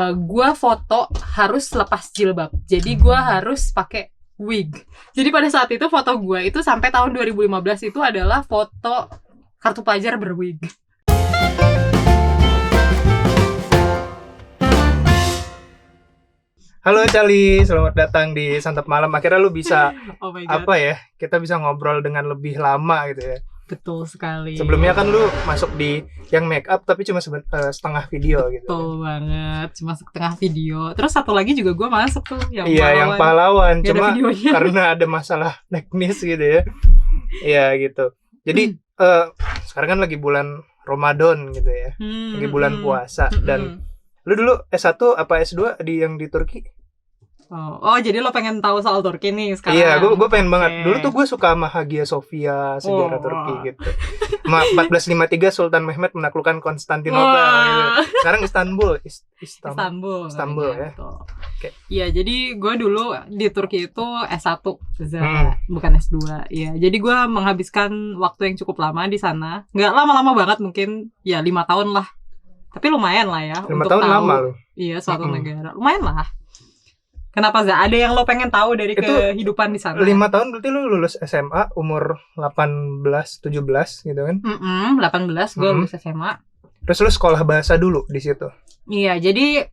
gue foto harus lepas jilbab. Jadi gue harus pakai wig. Jadi pada saat itu foto gue itu sampai tahun 2015 itu adalah foto kartu pelajar berwig. Halo Cali, selamat datang di Santap Malam. Akhirnya lu bisa Oh my God. kita bisa ngobrol dengan lebih lama gitu ya. Betul sekali. Sebelumnya kan lu masuk di yang make up tapi cuma setengah video gitu. Betul banget, cuma setengah video. Terus satu lagi juga gue masuk tuh yang Yang pahlawan. Gak Cuma ada karena ada masalah teknis gitu ya. Iya gitu. Jadi sekarang kan lagi bulan Ramadan gitu ya. Lagi bulan puasa. Dan lu dulu S1 apa S2 yang di Turki? Oh, jadi lo pengen tahu soal Turki nih sekarang? Iya, gue pengen banget. Dulu tuh gue suka sama Hagia Sophia, sejarah Turki gitu. 1453 Sultan Mehmed menaklukkan Konstantinopel gitu. Sekarang Istanbul ya. Okay. Iya, jadi gue dulu di Turki itu S1, bukan S2. Iya, jadi gue menghabiskan waktu yang cukup lama di sana. Nggak lama-lama banget, mungkin ya 5 tahun lah. Tapi lumayan lah ya 5 untuk tahun tahu. Lama loh. Iya, suatu negara. Lumayan lah. Kenapa, Za? Ada yang lo pengen tahu dari kehidupan di sana? 5 tahun berarti lu lulus SMA umur 18, 17 gitu kan? 18 gue lulus SMA. Terus lu sekolah bahasa dulu di situ? Iya, jadi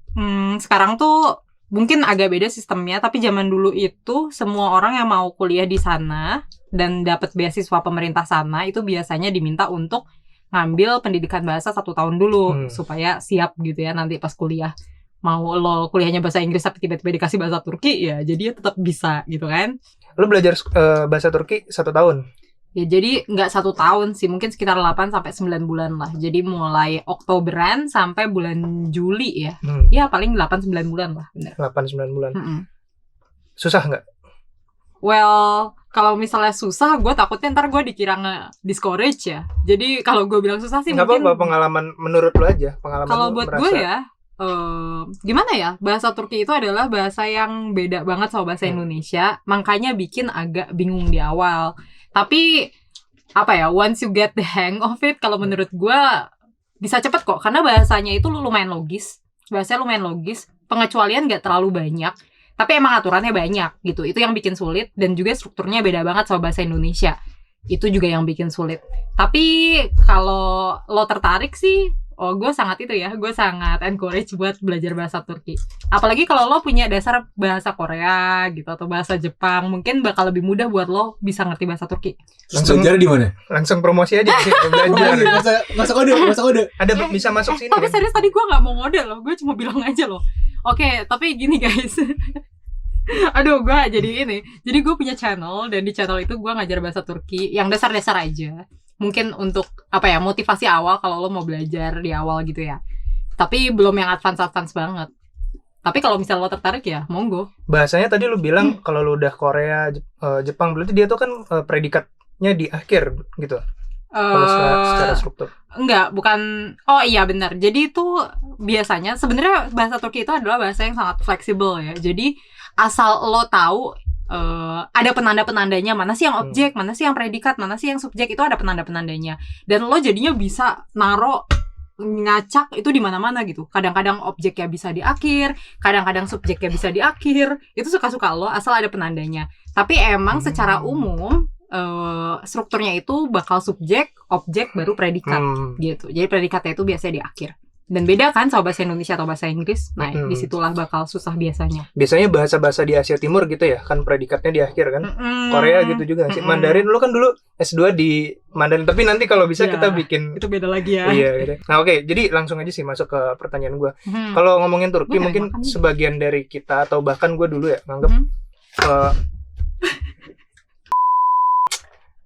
sekarang tuh mungkin agak beda sistemnya, tapi zaman dulu itu semua orang yang mau kuliah di sana dan dapat beasiswa pemerintah sana itu biasanya diminta untuk ngambil pendidikan bahasa 1 tahun dulu supaya siap gitu ya nanti pas kuliah. Mau lo kuliahnya bahasa Inggris tapi tiba-tiba dikasih bahasa Turki ya jadi tetap bisa gitu kan. Lo belajar bahasa Turki 1 tahun? Ya jadi nggak 1 tahun sih, mungkin sekitar 8-9 bulan lah. Jadi mulai Oktoberan sampai bulan Juli ya. Ya paling 8-9 bulan lah, benar. 8-9 bulan. Susah nggak? Well, kalau misalnya susah, gue takutnya ntar gue dikira nge-discourage ya. Jadi kalau gue bilang susah sih nggak mungkin... apa-apa, pengalaman menurut lo aja. Kalau buat gue ya, gimana ya, bahasa Turki itu adalah bahasa yang beda banget sama bahasa Indonesia, makanya bikin agak bingung di awal. Tapi apa ya, once you get the hang of it, kalau menurut gue bisa cepet kok, karena bahasanya itu lumayan logis, pengecualian nggak terlalu banyak, tapi emang aturannya banyak gitu. Itu yang bikin sulit, dan juga strukturnya beda banget sama bahasa Indonesia. Itu juga yang bikin sulit. Tapi kalau lo tertarik sih, gue sangat encourage buat belajar bahasa Turki. Apalagi kalau lo punya dasar bahasa Korea gitu atau bahasa Jepang, mungkin bakal lebih mudah buat lo bisa ngerti bahasa Turki. Langsung belajar di mana? Langsung promosi aja sih belajar. Masa kode. Ada bisa masuk sini. Tapi serius tadi gue nggak mau ngode loh, gue cuma bilang aja loh. Oke, tapi gini guys. Aduh, gue jadi ini. Jadi gue punya channel, dan di channel itu gue ngajar bahasa Turki yang dasar-dasar aja. Mungkin untuk motivasi awal kalau lo mau belajar di awal gitu ya. Tapi belum yang advance banget. Tapi kalau misalnya lo tertarik ya monggo. Bahasanya tadi lo bilang kalau lo udah Korea, Jepang, berarti dia tuh kan predikatnya di akhir gitu. Kalau secara struktur. Enggak, bukan. Oh iya benar. Jadi itu biasanya sebenarnya bahasa Turki itu adalah bahasa yang sangat fleksibel ya. Jadi asal lo tahu ada penanda-penandanya, mana sih yang objek, mana sih yang predikat, mana sih yang subjek, itu ada penanda-penandanya. Dan lo jadinya bisa ngacak itu di mana-mana gitu. Kadang-kadang objeknya bisa di akhir, kadang-kadang subjeknya bisa di akhir. Itu suka-suka lo asal ada penandanya. Tapi emang secara umum strukturnya itu bakal subjek, objek, baru predikat gitu. Jadi predikatnya itu biasanya di akhir. Dan beda kan sama bahasa Indonesia atau bahasa Inggris. Nah, disitulah bakal susah biasanya. Biasanya bahasa-bahasa di Asia Timur gitu ya, kan predikatnya di akhir kan. Korea gitu juga sih. Mandarin, lu kan dulu S2 di Mandarin. Tapi nanti kalau bisa kita bikin... Itu beda lagi ya. Iya gitu. Nah oke, jadi langsung aja sih masuk ke pertanyaan gue. Kalau ngomongin Turki, mungkin sebagian dari kita, atau bahkan gue dulu ya, nganggep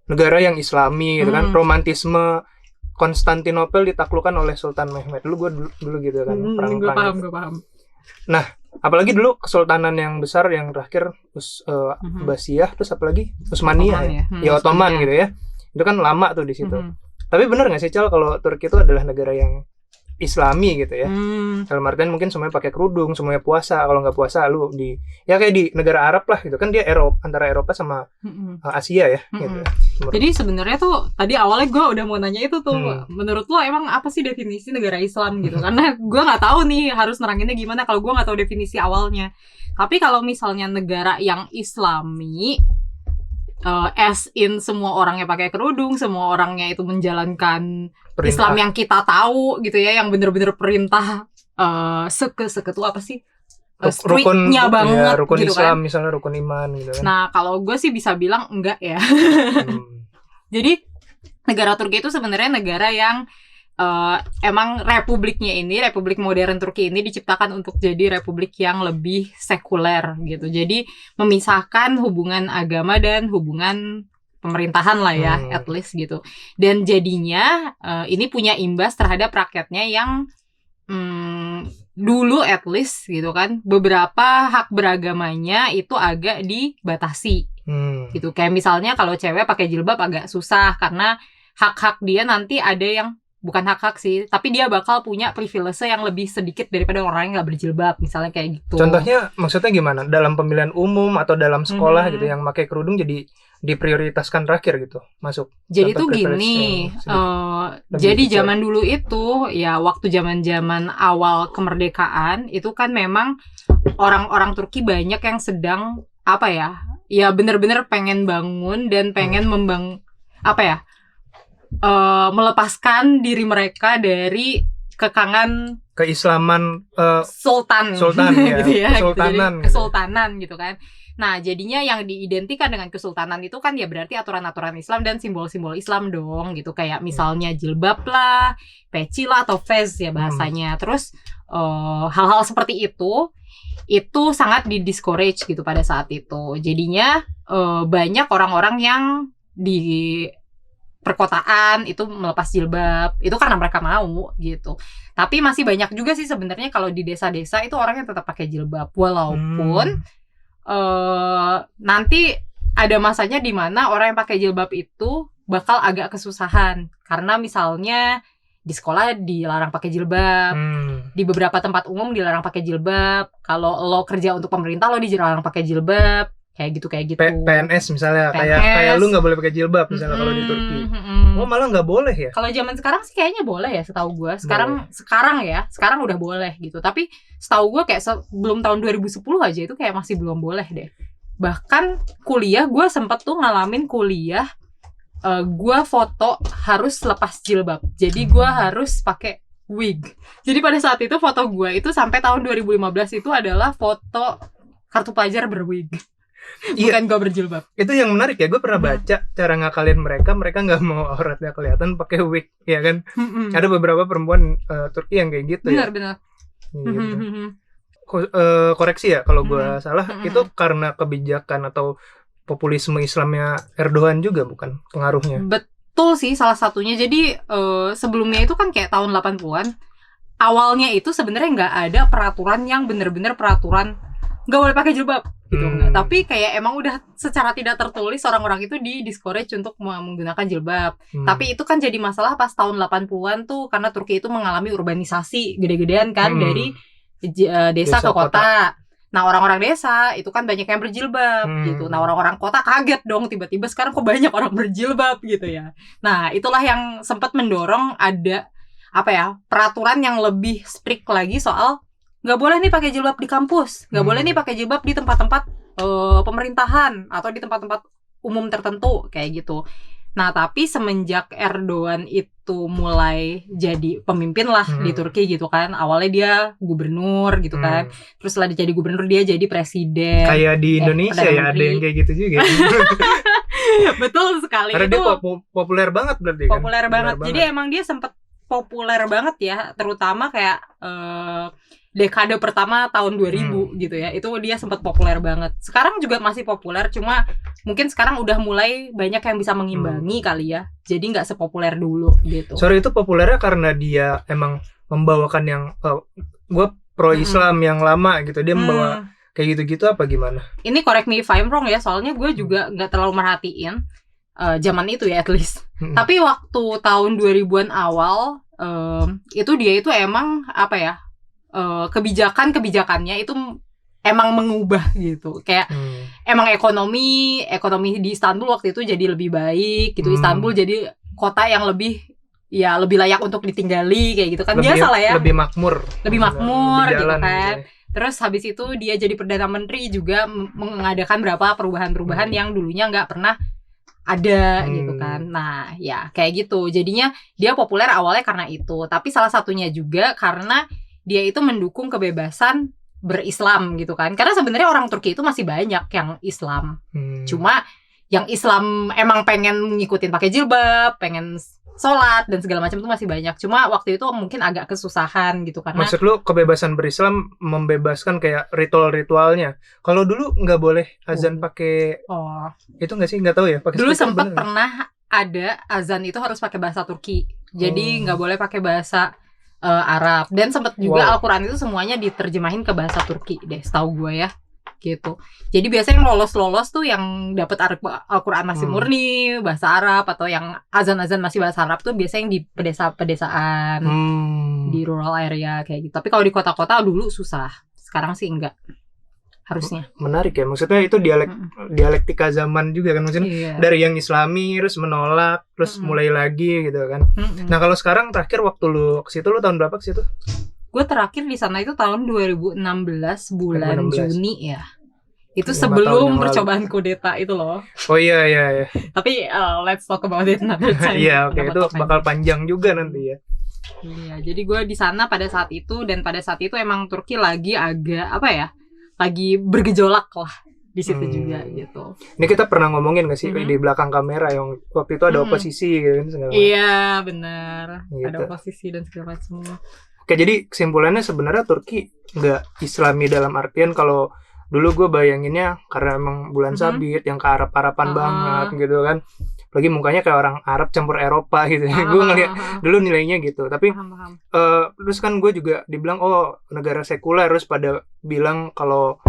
negara yang Islami gitu kan, romantisme. Konstantinopel ditaklukkan oleh Sultan Mehmed. Gue dulu gitu kan, perang-perang. Gue paham. Nah, apalagi dulu kesultanan yang besar yang terakhir Abbasiyah, terus apalagi Utsmaniyah ya Ottoman gitu ya. Itu kan lama tuh di situ. Tapi benar nggak sih Cal kalau Turki itu adalah negara yang Islami gitu ya. Dalam artian mungkin semuanya pakai kerudung, semuanya puasa. Kalau nggak puasa lu ya kayak di negara Arab lah gitu kan, dia antara Eropa sama Asia ya gitu. Jadi sebenarnya tuh tadi awalnya gue udah mau nanya itu tuh, menurut lo emang apa sih definisi negara Islam gitu? Karena gue nggak tahu nih harus neranginnya gimana kalau gue nggak tahu definisi awalnya. Tapi kalau misalnya negara yang Islami, as in semua orangnya pakai kerudung, semua orangnya itu menjalankan perintah Islam yang kita tahu gitu ya, yang bener-bener perintah seke itu apa sih? Strictnya banget ya, rukun gitu Islam, kan? misalnya rukun iman gitu kan. Nah kalau gue sih bisa bilang enggak ya. Jadi negara Turki itu sebenarnya negara yang emang Republik modern Turki ini diciptakan untuk jadi republik yang lebih sekuler gitu. Jadi memisahkan hubungan agama dan hubungan pemerintahan lah ya, at least gitu. Dan jadinya ini punya imbas terhadap rakyatnya yang dulu at least gitu kan, beberapa hak beragamanya itu agak dibatasi gitu. Kayak misalnya kalau cewek pakai jilbab agak susah karena hak-hak dia nanti ada yang bukan hak-hak sih, tapi dia bakal punya privilege yang lebih sedikit daripada orang yang nggak berjilbab, misalnya kayak gitu. Contohnya maksudnya gimana? Dalam pemilihan umum atau dalam sekolah gitu yang pakai kerudung jadi diprioritaskan terakhir gitu masuk. Jadi tuh gini, jadi zaman dulu itu ya waktu zaman awal kemerdekaan itu kan memang orang-orang Turki banyak yang sedang apa ya benar-benar pengen bangun dan pengen melepaskan diri mereka dari kekangan keislaman sultan ya, gitu ya, kesultanan gitu. Kesultanan gitu kan. Nah, jadinya yang diidentikan dengan kesultanan itu kan ya berarti aturan-aturan Islam dan simbol-simbol Islam dong gitu, kayak misalnya jilbab lah, peci lah atau fez ya bahasanya. Terus hal-hal seperti itu sangat di-discourage gitu pada saat itu. Jadinya banyak orang-orang yang di perkotaan itu melepas jilbab itu karena mereka mau gitu. Tapi masih banyak juga sih sebenarnya kalau di desa-desa itu orangnya tetap pakai jilbab walaupun nanti ada masanya di mana orang yang pakai jilbab itu bakal agak kesusahan karena misalnya di sekolah dilarang pakai jilbab, di beberapa tempat umum dilarang pakai jilbab. Kalau lo kerja untuk pemerintah lo dilarang pakai jilbab. Kayak gitu. PNS misalnya, kayak lu nggak boleh pakai jilbab misalnya kalau di Turki. Oh malah nggak boleh ya? Kalau zaman sekarang sih kayaknya boleh ya, setahu gue. Sekarang udah boleh gitu. Tapi setahu gue kayak sebelum tahun 2010 aja itu kayak masih belum boleh deh. Bahkan kuliah gue sempet tuh ngalamin kuliah, gue foto harus lepas jilbab. Jadi gue harus pakai wig. Jadi pada saat itu foto gue itu sampai tahun 2015 itu adalah foto kartu pelajar berwig. Bukan gue berjilbab. Itu yang menarik ya, gue pernah baca cara ngakalin mereka nggak mau auratnya kelihatan pakai wig ya kan. Ada beberapa perempuan Turki yang kayak gitu. Benar. Koreksi ya kalau gue salah, itu karena kebijakan atau populisme Islamnya Erdogan juga bukan pengaruhnya? Betul sih salah satunya. Jadi sebelumnya itu kan kayak tahun 80-an awalnya itu sebenarnya nggak ada peraturan yang benar-benar peraturan nggak boleh pakai jilbab gitu enggak. Tapi kayak emang udah secara tidak tertulis orang-orang itu di-discourage untuk menggunakan jilbab. Tapi itu kan jadi masalah pas tahun 80-an tuh karena Turki itu mengalami urbanisasi gede-gedean kan dari desa ke kota. Nah orang-orang desa itu kan banyak yang berjilbab gitu. Nah orang-orang kota kaget dong tiba-tiba sekarang kok banyak orang berjilbab gitu ya. Nah itulah yang sempat mendorong ada peraturan yang lebih strict lagi soal nggak boleh nih pakai jilbab di kampus, nggak boleh nih pakai jilbab di tempat-tempat pemerintahan atau di tempat-tempat umum tertentu kayak gitu. Nah tapi semenjak Erdogan itu mulai jadi pemimpin lah di Turki gitu kan, awalnya dia gubernur gitu kan, terus setelah dia jadi gubernur dia jadi presiden. Kayak di Indonesia ya ada yang kayak gitu juga. Betul sekali. Karena itu dia populer banget berarti kan. Populer banget. Jadi emang dia sempat populer banget ya, terutama kayak dekade pertama tahun 2000 gitu ya. Itu dia sempat populer banget. Sekarang juga masih populer, cuma mungkin sekarang udah mulai banyak yang bisa mengimbangi kali ya. Jadi nggak sepopuler dulu gitu. Sorry, itu populernya karena dia emang membawakan yang gue pro Islam yang lama gitu. Dia membawa kayak gitu-gitu apa gimana? Ini correct me if I'm wrong ya, soalnya gue juga nggak terlalu merhatiin zaman itu ya at least. Tapi waktu tahun 2000-an awal itu dia itu emang apa ya, kebijakannya itu emang mengubah gitu. Kayak emang ekonomi di Istanbul waktu itu jadi lebih baik gitu. Istanbul jadi kota yang lebih layak untuk ditinggali kayak gitu kan. Biasa lah ya. Lebih makmur gitu kan. Terus habis itu dia jadi Perdana Menteri juga mengadakan beberapa perubahan-perubahan yang dulunya nggak pernah ada gitu kan. Nah ya kayak gitu. Jadinya dia populer awalnya karena itu. Tapi salah satunya juga karena dia itu mendukung kebebasan berislam gitu kan. Karena sebenarnya orang Turki itu masih banyak yang Islam. Cuma yang Islam emang pengen ngikutin pakai jilbab, pengen sholat dan segala macam itu masih banyak. Cuma waktu itu mungkin agak kesusahan gitu karena. Maksud lu kebebasan berislam membebaskan kayak ritual-ritualnya. Kalau dulu nggak boleh azan pakai itu nggak sih? Nggak tahu ya. Dulu sempat pernah ada azan itu harus pakai bahasa Turki. Jadi nggak boleh pakai bahasa Arab. Dan sempat juga Al-Quran itu semuanya diterjemahin ke bahasa Turki deh, setahu gue ya. Gitu. Jadi biasanya yang lolos tuh yang dapat Al-Quran masih murni bahasa Arab, atau yang azan-azan masih bahasa Arab tuh biasanya yang di pedesaan, di rural area kayak gitu. Tapi kalau di kota-kota dulu susah. Sekarang sih enggak. Harusnya. Menarik ya. Maksudnya itu dialektika zaman juga kan, maksudnya dari yang Islami terus menolak, terus mulai lagi gitu kan. Nah, kalau sekarang terakhir waktu lu ke situ, lu tahun berapa ke situ? Gue terakhir di sana itu tahun 2016 bulan Juni ya. Itu sebelum percobaan kudeta itu loh. Oh iya. Tapi let's talk about it another time. Iya, oke. Itu bakal panjang juga nanti ya. Iya, jadi gue di sana pada saat itu, dan pada saat itu emang Turki lagi agak lagi bergejolak lah di situ juga gitu. Ini kita pernah ngomongin gak sih di belakang kamera yang waktu itu ada oposisi gitu kan segala macam. Iya, benar. Gitu. Ada oposisi dan segala macam. Oke, jadi kesimpulannya sebenarnya Turki nggak Islami dalam artian kalau dulu gue bayanginnya karena emang bulan sabit yang ke Arab-Araban banget gitu kan. Apalagi mukanya kayak orang Arab campur Eropa gitu. Gue ngeliat dulu nilainya gitu. Tapi terus kan gue juga dibilang negara sekuler, terus pada bilang kalau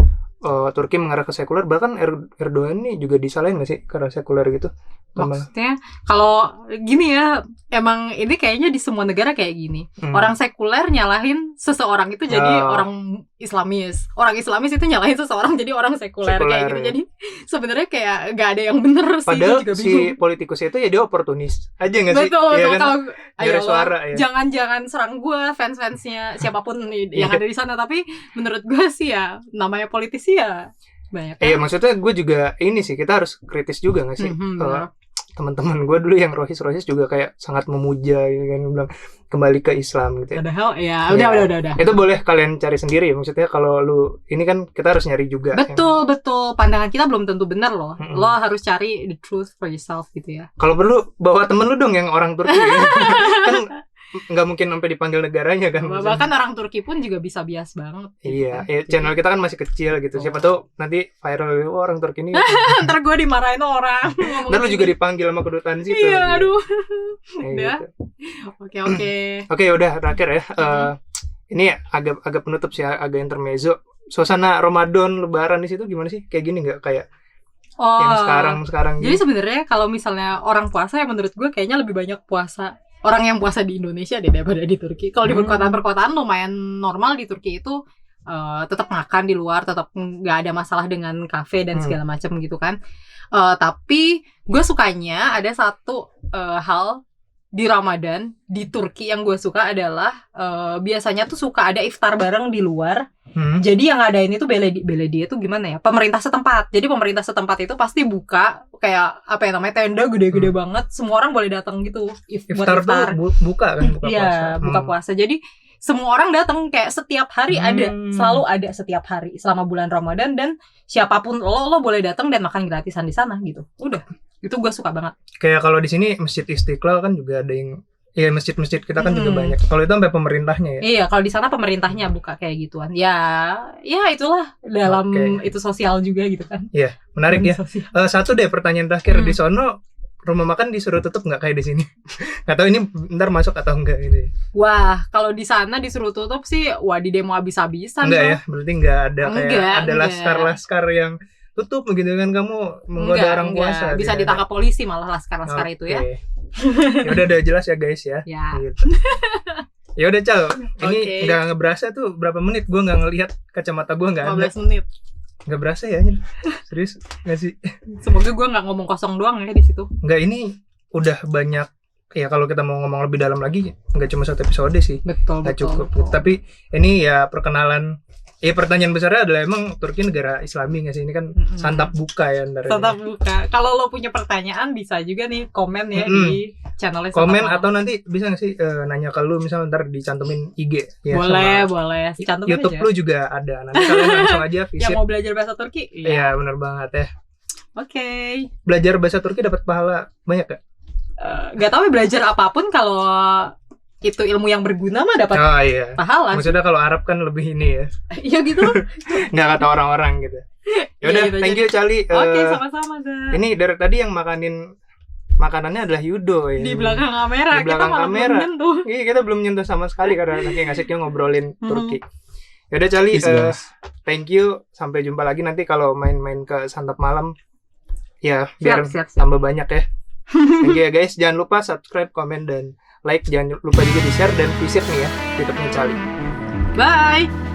Turki mengarah ke sekuler. Bahkan Erdogan ini juga disalahin nggak sih karena sekuler gitu? Maksudnya kalau gini ya, emang ini kayaknya di semua negara kayak gini. Orang sekuler nyalahin seseorang itu jadi orang Islamis. Orang Islamis itu nyalahin seseorang jadi orang sekuler kayak gitu. Jadi sebenarnya kayak gak ada yang bener sih. Padahal juga si politikus itu ya dia oportunis aja nggak sih? Betul. Ya kan? Kalau suara ya. Jangan serang gue, fans-fansnya siapapun yang ada di sana. Tapi menurut gue sih ya, namanya politisi ya banyak. Iya, maksudnya gue juga ini sih, kita harus kritis juga nggak sih? Teman-teman gue dulu yang rohis juga kayak sangat memuja gitu kan, bilang kembali ke Islam gitu ya. Padahal ya udah. Itu boleh kalian cari sendiri ya, maksudnya kalau lu ini kan kita harus nyari juga. Betul. Pandangan kita belum tentu benar loh. Lo harus cari the truth for yourself gitu ya. Kalau perlu bawa temen lu dong yang orang Turki. Kan nggak mungkin sampai dipanggil negaranya kan. Bahkan orang Turki pun juga bisa bias banget. Iya, channel kita kan masih kecil gitu. Siapa tahu nanti viral orang Turki ini. Ntar gue dimarahin orang. Ntar lu juga dipanggil sama kedutaan situ. Iya, aduh. Udah. Oke. Oke, udah terakhir ya. Ini agak penutup sih, agak intermezzo. Suasana Ramadan Lebaran di situ gimana sih? Kayak gini nggak kayak yang sekarang? Jadi sebenarnya kalau misalnya orang puasa ya menurut gue kayaknya lebih banyak orang yang puasa di Indonesia daripada di Turki. Kalau di perkotaan lumayan normal di Turki itu tetap makan di luar, tetap nggak ada masalah dengan kafe dan segala macam gitu kan. Tapi gue sukanya ada satu hal di Ramadan di Turki yang gue suka adalah biasanya tuh suka ada iftar bareng di luar. Jadi yang ngadain itu belediye itu gimana ya? Pemerintah setempat. Jadi pemerintah setempat itu pasti buka kayak tenda gede-gede banget. Semua orang boleh datang gitu. Iftar buka kan? Buka puasa. Jadi semua orang datang kayak setiap hari selalu ada setiap hari selama bulan Ramadan, dan siapapun lo boleh datang dan makan gratisan di sana gitu. Udah. Itu gue suka banget. Kayak kalau di sini Masjid Istiqlal kan juga ada yang masjid-masjid kita kan juga banyak. Kalau itu sampai pemerintahnya ya. Iya, kalau di sana pemerintahnya buka kayak gituan. Ya itulah dalam itu sosial juga gitu kan. Iya, menarik ya. Satu deh pertanyaan terakhir, di sono rumah makan disuruh tutup nggak kayak di sini? Nggak tahu ini ntar masuk atau enggak gitu. Wah, kalau di sana disuruh tutup sih, di demo habis-habisan. Enggak ya, berarti nggak ada ada laskar-laskar yang tutup begitu kan, kamu menggoda orang puasa. Bisa ditangkap polisi malah laskar-laskar itu ya. Ya udah jelas ya guys ya. Ya. Gitu. Ya udah Cal, ini Oke. nggak ngeberasa tuh berapa menit gue nggak ngelihat kacamata gue nggak ada. 15 menit. Nggak berasa ya ini. Serius nggak sih? Semoga gue nggak ngomong kosong doang ya di situ. Nggak, ini udah banyak ya. Kalau kita mau ngomong lebih dalam lagi nggak cuma 1 episode sih, Betul. nggak cukup. Tapi ini ya perkenalan. Ya pertanyaan besarnya adalah emang Turki negara Islami nggak sih? Ini kan santap buka ya ntar. Tetap buka. Kalau lo punya pertanyaan bisa juga nih komen ya di channelnya. Komen atau nanti bisa nggak sih nanya ke lu, misalnya ntar dicantumin IG ya. Boleh. Cantumin YouTube aja. lu juga ada. Nanti kalian langsung aja Yang visit. mau belajar bahasa Turki? Iya benar banget ya. Oke. Belajar bahasa Turki dapat pahala banyak gak? Gak tahu ya, belajar apapun kalau itu ilmu yang berguna mah dapat Oh iya. pahala. Maksudnya kalau Arab kan lebih ini ya. Iya gitu. Nggak kata orang-orang gitu. Ya udah, Iya, gitu thank aja. you Cali. Oke, sama-sama Zah. Ini dari tadi yang makanannya adalah Yudo ya. Di belakang kamera. Di belakang kita malah kamera. belum nyentuh. Iya, kita belum nyentuh sama sekali karena lagi ngasih ngobrolin Turki. Ya udah Cali, thank you. Sampai jumpa lagi nanti kalau main-main ke Santap Malam. Ya, biar Siap. tambah banyak ya. Thank you ya guys. Jangan lupa subscribe, komen, dan like. Jangan lupa juga di share dan visit nih ya YouTube-nya Cali. Bye.